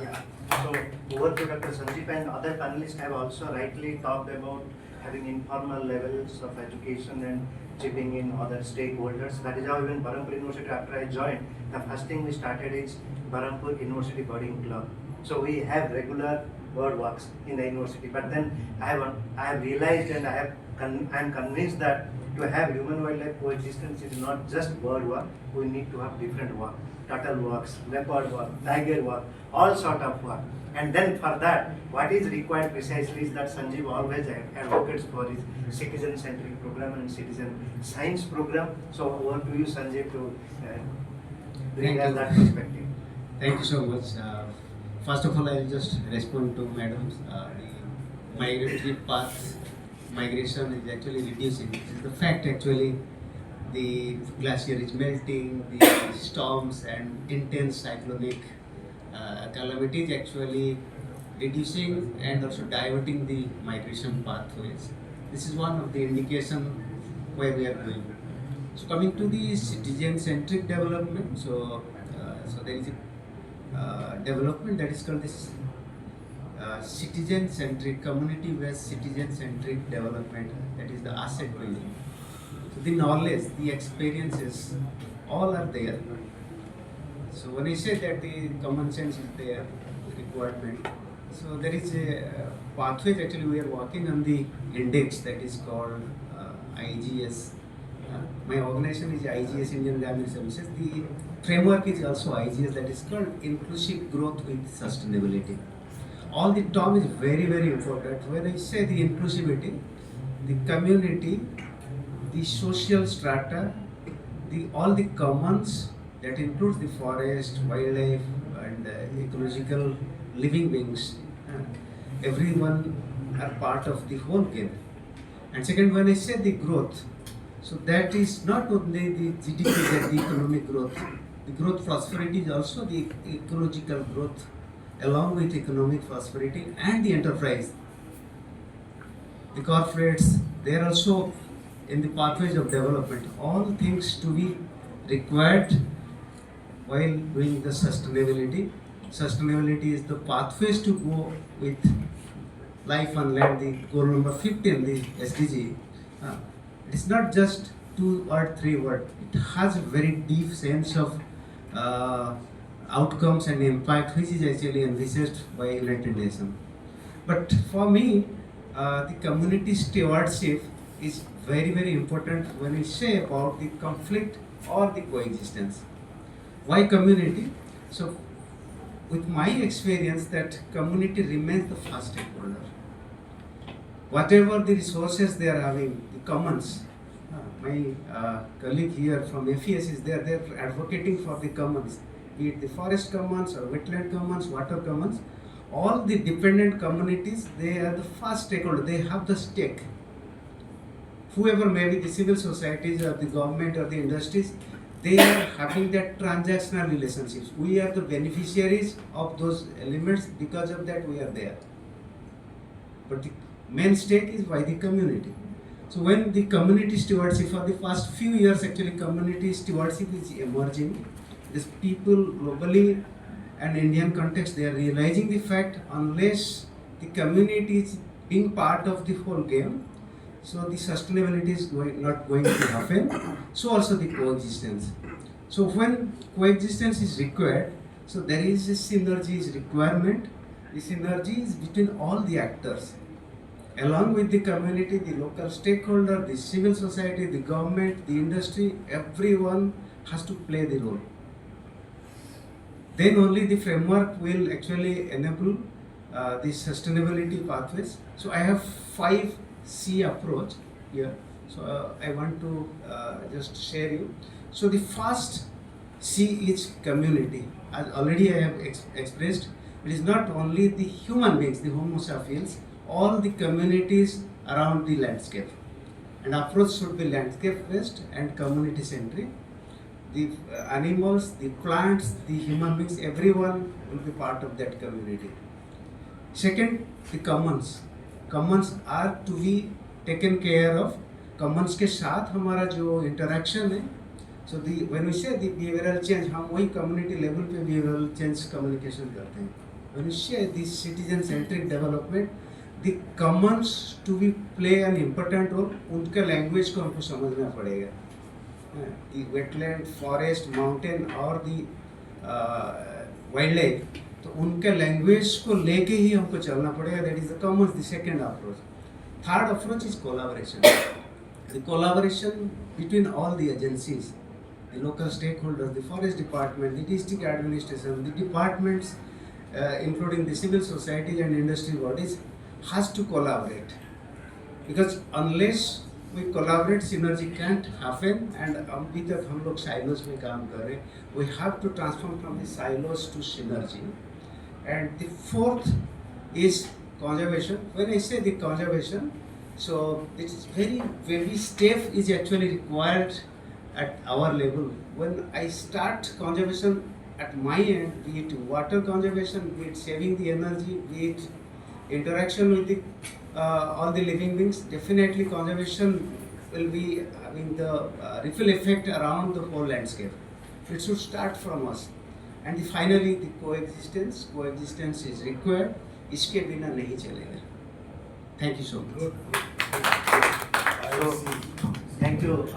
Yeah. So over to Dr. Sanjeev, and other panelists have also rightly talked about having informal levels of education and chipping in other stakeholders. That is how even Berhampur University, after I joined, the first thing we started is Berhampur University Birding Club. So we have regular bird walks in the university, but then I have realized and I am convinced that to have human wildlife coexistence is not just bird walk. We need to have different walk, turtle walks, leopard walk, tiger walk, all sort of walk. And then for that, what is required precisely is that Sanjeev always advocates for his citizen-centric program and citizen science program. So over to you, Sanjeev, to bring
Thank
us
you.
that perspective.
Thank you so much. First of all, I will just respond to madam's the migratory path. Migration is actually reducing. This is the fact actually. The glacier is melting, the storms and intense cyclonic calamities actually reducing and also diverting the migration pathways. This is one of the indication where we are going. So coming to the citizen-centric development, so there is a development that is called this citizen-centric, community-based citizen-centric development, that is the asset building. So the knowledge, the experiences, all are there. So when I say that the common sense is there, the requirement, so there is a pathways. Actually, we are working on the index that is called IGS. My organization is IGS, Indian Grammar Services. The framework is also IGS, that is called Inclusive Growth with Sustainability. All the term is very, very important. When I say the inclusivity, the community, the social strata, all the commons, that includes the forest, wildlife, and ecological living beings. Everyone are part of the whole game. And second, when I say the growth, so that is not only the GDP, that the economic growth. The growth prosperity is also the ecological growth, along with economic prosperity and the enterprise. The corporates, they are also in the pathways of development. All things to be required while doing the sustainability. Sustainability is the pathways to go with life on land, the goal number 15, the SDG. It's not just 2 or 3 words. It has a very deep sense of outcomes and impact, which is actually envisaged by United Nations. But for me, the community stewardship is very, very important when we say about the conflict or the coexistence. Why community? So, with my experience, that community remains the first stakeholder. Whatever the resources they are having, the commons. My colleague here from FES is there. They are advocating for the commons, be it the forest commons or wetland commons, water commons. All the dependent communities, they are the first stakeholder. They have the stake. Whoever may be the civil societies or the government or the industries, they are having that transactional relationships. We are the beneficiaries of those elements. Because of that, we are there. But the main stake is by the community. So when the community stewardship, for the first few years, actually community stewardship is emerging. These people globally and Indian context, they are realizing the fact, unless the community is being part of the whole game, so the sustainability is not going to happen. So also the coexistence. So when coexistence is required, so there is a synergy is requirement. The synergy is between all the actors, along with the community, the local stakeholder, the civil society, the government, the industry. Everyone has to play the role. Then only the framework will actually enable the sustainability pathways. So I have 5C approach here. So I want to just share you. So the first C is community. As already I have expressed, it is not only the human beings, the Homo sapiens, all the communities around the landscape. And approach should be landscape based and community centric. The animals, the plants, the human beings, everyone will be part of that community. Second, the commons. Commons are to be taken care of. Commons के साथ हमारा जो interaction है, so the when we say the behavioral change, हम वही community level पे behavioral change communication करते हैं. When we say the citizen centric development, the commons to be play an important role. उनका language को हमको समझना पड़ेगा. The wetland, forest, mountain और the wildlife, तो उनके language को लेके ही हमको चलना पड़ेगा. That is the commons, the second approach. Third approach is collaboration. The collaboration between all the agencies, the local stakeholders, the forest department, the district administration, the departments, including the civil society and industry bodies, has to collaborate. Because unless we collaborate, synergy can't happen. And अभी तक हम लोग silos में काम कर रहे हैं. We have to transform from the silos to synergy. And the fourth is conservation. When I say the conservation, so it is very step is actually required at our level. When I start conservation at my end, be it water conservation, be it saving the energy, be it interaction with the all the living beings, definitely conservation will be having the ripple effect around the whole landscape. It should start from us. And finally, the coexistence. Coexistence is required. इसके बिना नहीं चलेगा. Thank you so much.
So, thank you,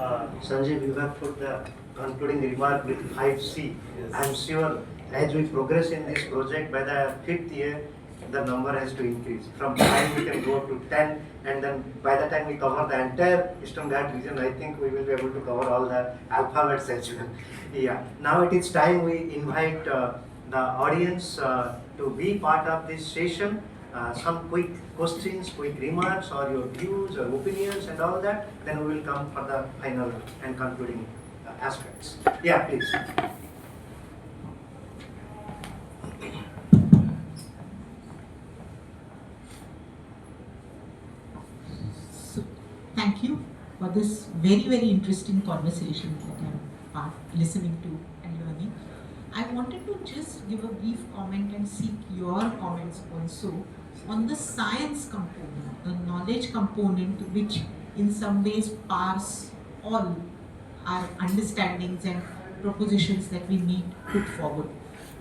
Sanjay. You have put the concluding remark with 5C. I am sure as we progress in this project, by the 5th year, the number has to increase. From 5 we can go to 10, and then by the time we cover the entire Eastern Ghat region, I think we will be able to cover all the alphabets as well. Yeah. Now it is time we invite the audience to be part of this session. Some quick questions, quick remarks, or your views or opinions and all that. Then we will come for the final and concluding aspects. Yeah, please.
So, thank you for this very interesting conversation that I'm listening to and learning. I wanted to just give a brief comment and seek your comments also on the science component, the knowledge component, which in some ways parse all our understandings and propositions that we need put forward.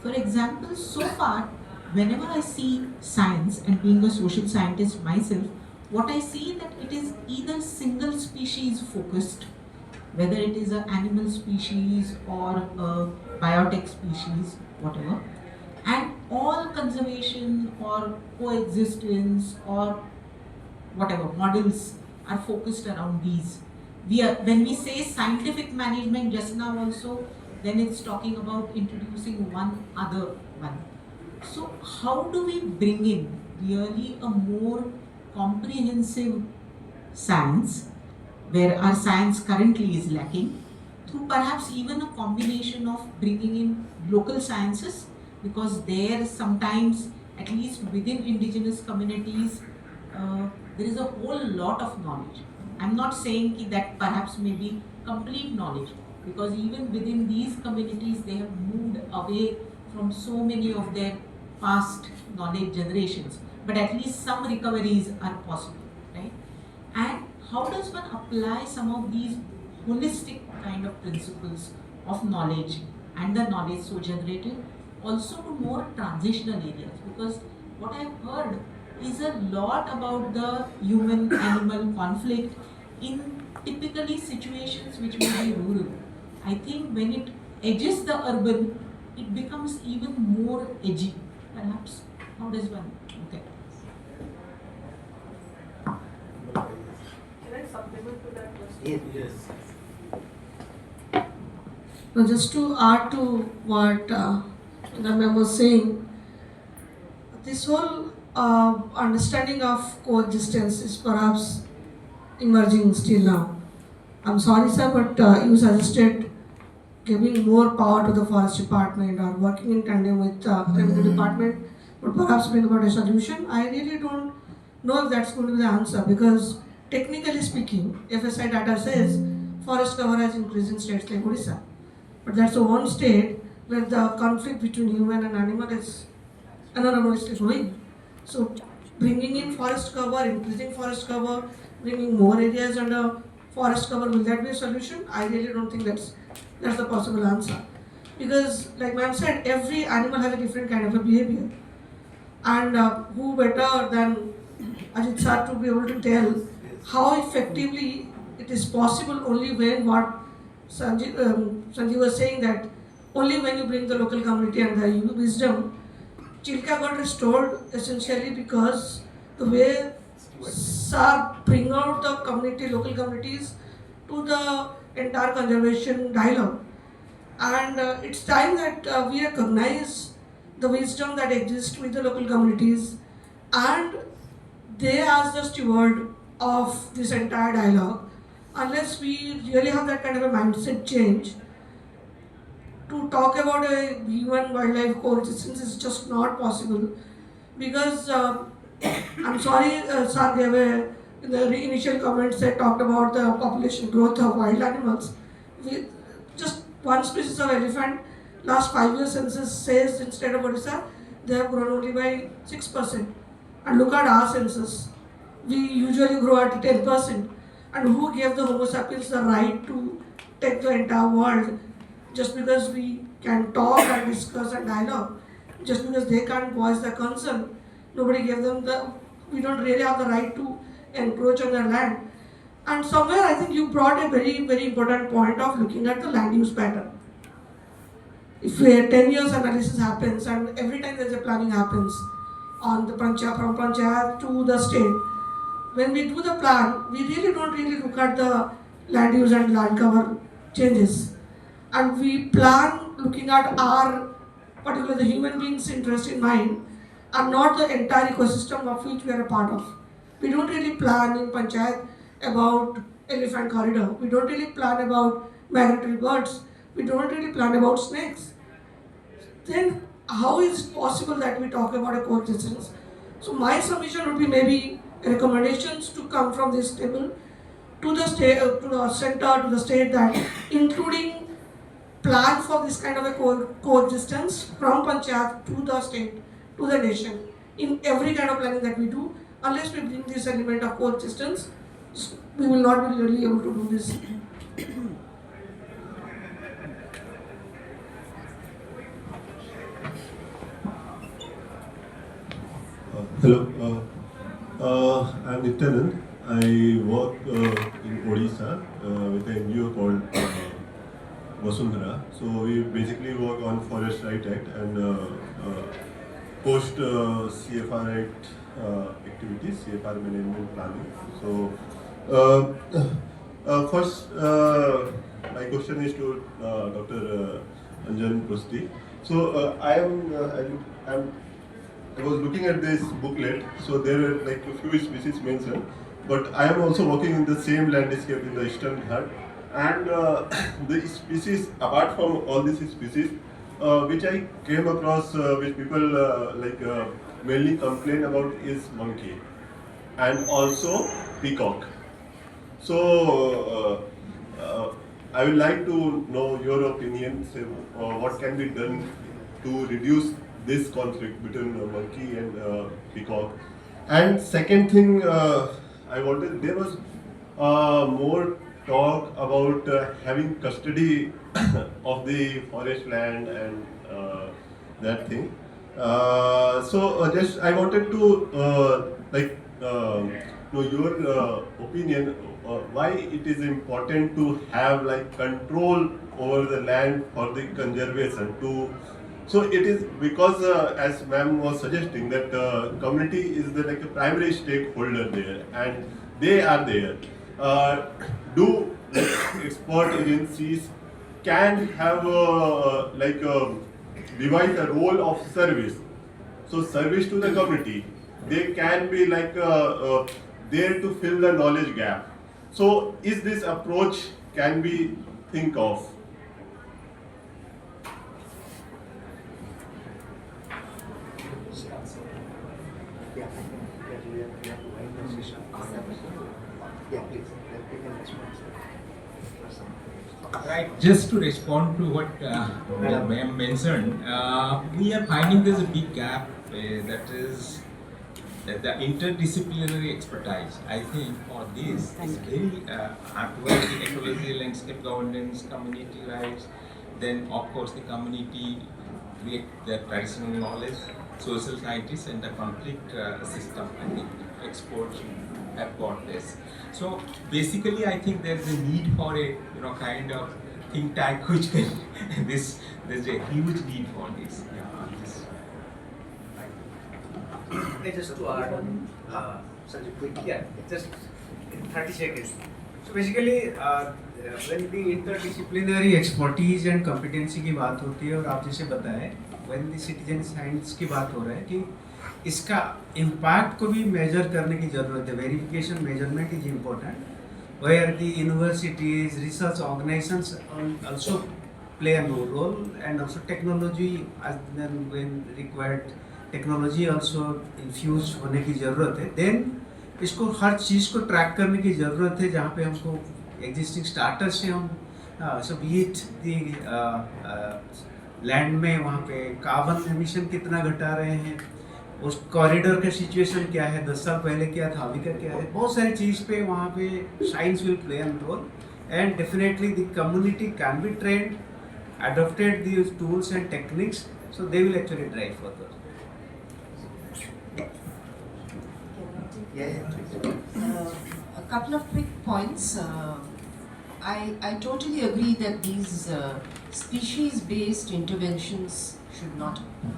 For example, so far, whenever I see science, and being a social scientist myself, what I see that it is either single species focused, whether it is an animal species or a biotech species, whatever, and all conservation or coexistence or whatever models are focused around these. When we say scientific management just now also, then it's talking about introducing one other one. So how do we bring in really a more comprehensive science, where our science currently is lacking, through perhaps even a combination of bringing in local sciences, because there sometimes, at least within indigenous communities, there is a whole lot of knowledge. I'm not saying that perhaps may be complete knowledge, because even within these communities they have moved away from so many of their past knowledge generations, but at least some recoveries are possible, right? And how does one apply some of these holistic kind of principles of knowledge and the knowledge so generated also to more transitional areas? Because what I've heard is a lot about the human-animal conflict in typically situations which may be rural. I think when it edges the urban, it becomes even more edgy, perhaps. How does one look at it?
Can I supplement to that question?
Yes.
No, just to add to what Ramya was saying, this whole understanding of coexistence is perhaps emerging still now. I'm sorry, sir, but you suggested giving more power to the forest department or working in tandem with revenue department would perhaps bring about a solution. I really don't know if that's going to be the answer, because technically speaking, FSI data says forest cover has increased in states like Odisha. But that's the one state where the conflict between human and animal is enormously growing. So bringing in forest cover, increasing forest cover, bringing more areas under forest cover, will that be a solution? I really don't think that's the possible answer. Because like ma'am said, every animal has a different kind of a behavior. And who better than Ajit sir to be able to tell how effectively it is possible only when what Sanjeev was saying, that only when you bring the local community and the wisdom. Chilka got restored essentially because the way sir bring out the community, local communities to the entire conservation dialogue. And it's time that we recognize the wisdom that exists with the local communities, and they as the steward of this entire dialogue. Unless we really have that kind of a mindset change, to talk about a human-wildlife coexistence is just not possible. Because I'm sorry, sir gave in the initial comments that talked about the population growth of wild animals. We, just one species of elephant, last 5 years census says in state of Odisha, they have grown only by 6%. And look at our census. We usually grow at 10%. And who gave the Homo sapiens the right to take the entire world? Just because we can talk and discuss and dialogue, just because they can't voice their concern, nobody gave them we don't really have the right to encroach on their land. And somewhere I think you brought a very, very important point of looking at the land use pattern. If a 10 years analysis happens and every time there's a planning happens on the panchayat, from panchayat to the state, when we do the plan, we really don't really look at the land use and land cover changes. And we plan looking at our, particularly the human beings' interest in mind, and not the entire ecosystem of which we are a part of. We don't really plan in panchayat about elephant corridor. We don't really plan about migratory birds. We don't really plan about snakes. Then how is it possible that we talk about a coexistence? So my submission would be maybe recommendations to come from this table to the state, to the center, to the state, that including plan for this kind of a coexistence from panchayat to the state, to the nation, in every kind of planning that we do. Unless we bring this element of coexistence, we will not be really able to do this.
Hello, I'm Nityanand. I work in Odisha with an NGO called Vasundhara. So we basically work on Forest Right Act and post CFR Act activities, CFR management planning. So first, my question is to Dr. Anjan Prosthy. So I was looking at this booklet, so there are like a few species mentioned, but I am also working in the same landscape in the Eastern Ghat, and the species, apart from all these species, which I came across, which people mainly complain about, is monkey and also peacock. So I would like to know your opinion, say, what can be done to reduce this conflict between monkey and peacock. And second thing, there was more talk about having custody of the forest land and that thing. Just I wanted to know your opinion, why it is important to have like control over the land for the conservation. So it is because, as ma'am was suggesting, that community is like a primary stakeholder there, and they are there. Do expert agencies can have devise a role of service? So service to the community. They can be there to fill the knowledge gap. So is this approach can be think of?
Yeah, I think that we have to wind the session. Yeah, please, let me can respond.
Right, just to respond to what ma'am mentioned, we are finding there's a big gap that is the interdisciplinary expertise. I think for this is very towards the ecology, landscape governance, community rights, then of course the community create their traditional knowledge, social scientists and the conflict system. I think exports have got this. So basically, I think there's a need for a kind of think tank which can there's a huge need for this.
Just to add on,
Such a quick.
yeah, just in 30 seconds. So basically, when the interdisciplinary expertise and competency की बात होती है और आप जैसे बताएं, when the citizen science की बात हो रहा है कि इसका impact को भी measure करने की ज़रूरत है. Verification measurement is important, where the universities, research organizations also play a role, and also technology as then when required. Technology also infuse होने की ज़रूरत है. देन इसको हर चीज़ को ट्रैक करने की ज़रूरत है जहाँ पे हमको एग्जिस्टिंग स्टार्टर्स से हम सब ईट दी लैंड में वहाँ पे कार्बन एमिशन कितना घटा रहे हैं, उस कॉरिडोर का सिचुएशन क्या है, 10 साल पहले क्या था, अभी का क्या है, बहुत सारी चीज़ पे वहाँ पे science will play an role. And definitely the community can be trained, adopted these tools and techniques, so they will actually drive further.
A couple of quick points. I totally agree that these species-based interventions should not happen.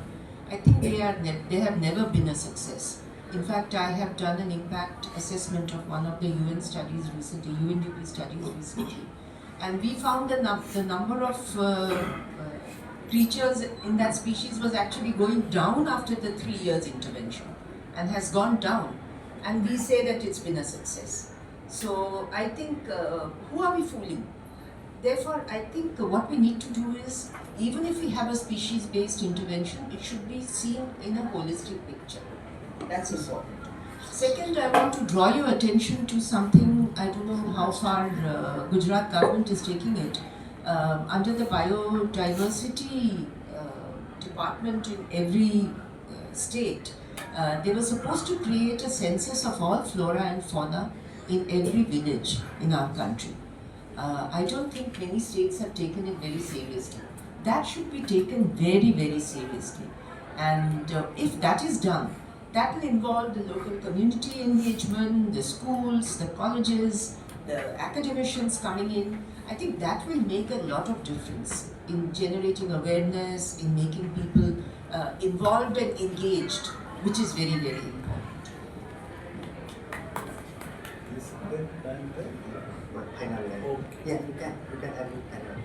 I think they have never been a success. In fact, I have done an impact assessment of one of the UN studies recently, UNDP studies recently, and we found the number of creatures in that species was actually going down after the 3 years intervention, and has gone down. And we say that it's been a success. So I think, who are we fooling? Therefore, I think what we need to do is, even if we have a species-based intervention, it should be seen in a holistic picture. That's important. Second, I want to draw your attention to something, I don't know how far Gujarat government is taking it. Under the biodiversity department in every state, they were supposed to create a census of all flora and fauna in every village in our country. I don't think many states have taken it very seriously. That should be taken very, very seriously. And if that is done, that will involve the local community engagement, the schools, the colleges, the academicians coming in. I think that will make a lot of difference in generating awareness, in making people involved and engaged, which is very, very important.
Final line. Yeah, you can have it final.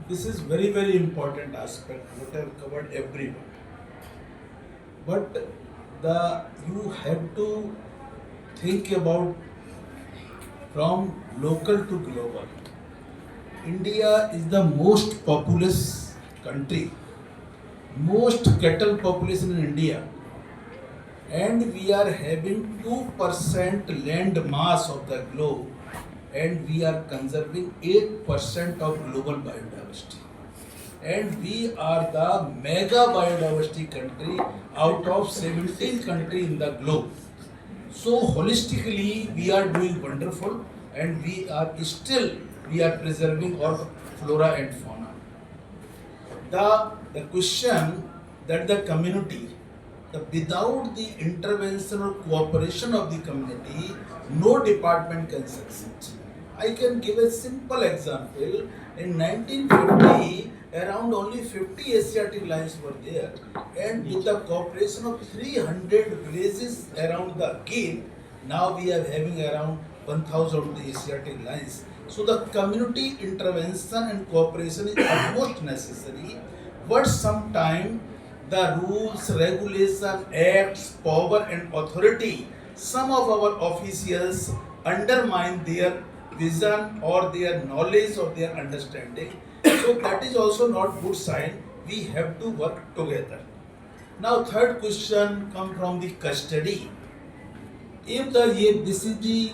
This is very, very important aspect what I have covered everyone. But you have to think about from local to global. India is the most populous country, most cattle population in India, and we are having 2% land mass of the globe, and we are conserving 8% of global biodiversity. And we are the mega biodiversity country out of 17 countries in the globe. So holistically we are doing wonderful, and we are preserving our flora and fauna. The question that the community, without the intervention or cooperation of the community, no department can succeed. I can give a simple example. In 1950, around only 50 Asiatic lions were there, and with the cooperation of 300 villages around the Cape, now we are having around 1,000 Asiatic lions. So the community intervention and cooperation is utmost necessary, but sometimes the rules, regulation, acts, power and authority some of our officials undermine their vision or their knowledge or their understanding. So that is also not good sign. We have to work together. Now third question come from the custody. If this is the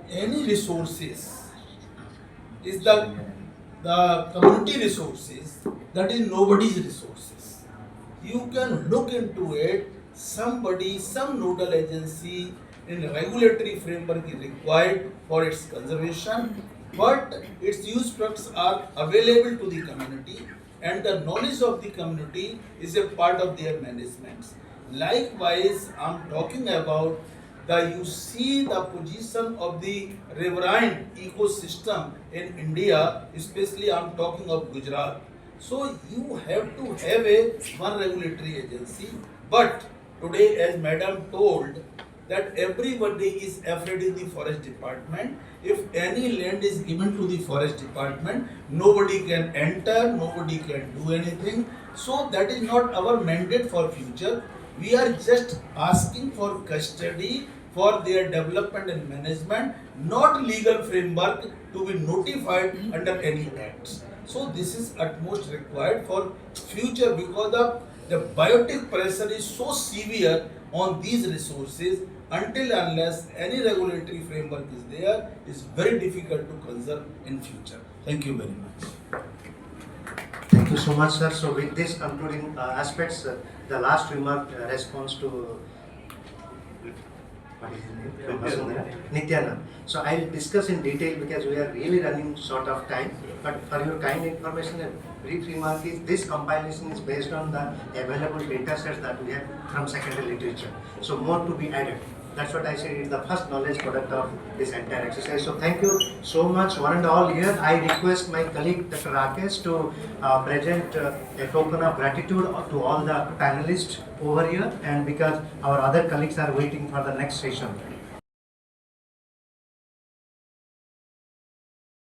any resources is the community resources, that is nobody's resources. You can look into it. Somebody, some nodal agency in regulatory framework is required for its conservation, but its use products are available to the community, and the knowledge of the community is a part of their management. Likewise, I'm talking about you see the position of the riverine ecosystem in India, especially I'm talking of Gujarat. So you have to have one regulatory agency, but today, as Madam told, that everybody is afraid in the forest department. If any land is given to the forest department, nobody can enter, nobody can do anything. So that is not our mandate for future. We are just asking for custody for their development and management, not legal framework to be notified under any acts. So this is utmost required for future, because the biotic pressure is so severe on these resources. Until unless any regulatory framework is there, it's very difficult to conserve in future. Thank you very much.
Thank you so much, sir. So with this concluding aspects, the last remark response to what is his name? Nityanand. So I'll discuss in detail because we are really running short of time. But for your kind information, a brief remark is this compilation is based on the available data sets that we have from secondary literature. So more to be added. That's what I said is the first knowledge product of this entire exercise. So thank you so much, one and all here. I request my colleague Dr. Rakesh to present a token of gratitude to all the panelists over here, and because our other colleagues are waiting for the next session.